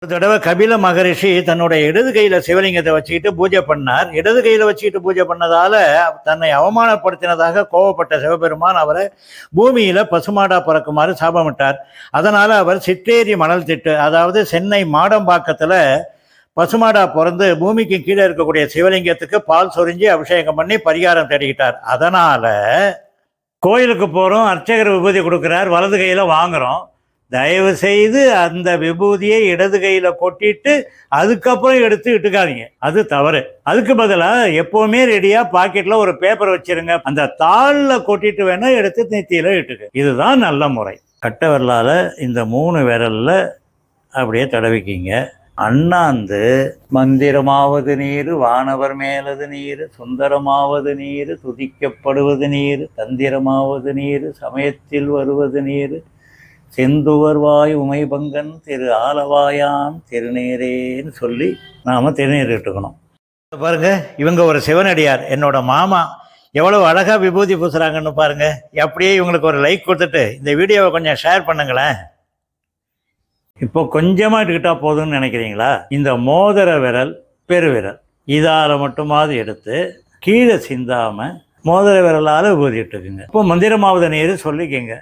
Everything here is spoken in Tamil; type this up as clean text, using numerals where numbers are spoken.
ஒரு தடவை கபில மகரிஷி தன்னுடைய இடது கையில சிவலிங்கத்தை வச்சுக்கிட்டு பூஜை பண்ணார். இடது கையில வச்சுக்கிட்டு பூஜை பண்ணதால தன்னை அவமானப்படுத்தினதாக கோவப்பட்ட சிவபெருமான் அவரை பூமியில பசுமாடா பிறக்குமாறு சாபமிட்டார். அதனால அவர் சிற்றேரி மணல் திட்டு, அதாவது சென்னை மாடம்பாக்கத்துல பசுமாடா பிறந்து பூமிக்கு கீழே இருக்கக்கூடிய சிவலிங்கத்துக்கு பால் சொரிஞ்சு அபிஷேகம் பண்ணி பரிகாரம் தேடிக்கிட்டார். அதனால கோயிலுக்கு போறோம், அர்ச்சகர் விபூதி கொடுக்குறார், வலது கையில வாங்குறோம். தயவு செய்து அந்த விபூதியை இடது கையில கொட்டிட்டு அதுக்கப்புறம் எடுத்து இட்டுக்காதீங்க, அது தவறு. அதுக்கு பதிலாக எப்பவுமே ரெடியா பாக்கெட்ல ஒரு பேப்பர் வச்சிருங்க, அந்த தாளில் கொட்டிட்டு வேணா எடுத்து நெத்தியில இட்டுக்கு. இதுதான் நல்ல முறை. கட்ட விரலால இந்த 3 விரல்ல அப்படியே தடவிக்கிங்க. அண்ணாந்து மந்திரமாவது நீர், வானவர் மேலது நீர், சுந்தரமாவது நீர், துதிக்கப்படுவது நீர், தந்திரமாவது நீர், சமயத்தில் வருவது நீர், செந்துவர்வாய் உமைபங்கன் திரு ஆலவாயான் திருநீரேன்னு சொல்லி நாம் திருநீர் இட்டுக்கணும். பாருங்க, இவங்க ஒரு சிவனடியார், என்னோட மாமா, எவ்வளவு அழகா விபூதி பூசுறாங்கன்னு பாருங்க. அப்படியே இவங்களுக்கு ஒரு லைக் கொடுத்துட்டு இந்த வீடியோவை கொஞ்சம் ஷேர் பண்ணுங்களேன். இப்போ கொஞ்சமாக எடுக்கிட்டா போதும்னு நினைக்கிறீங்களா? இந்த மோதிர விரல் பெருவிரல் இதால் மட்டுமாவது எடுத்து கீழே சிந்தாமல் மோதிர விரலால் விபூதி இட்டுக்குங்க. இப்போ மந்திரமாவது நீர் சொல்லிக்கங்க.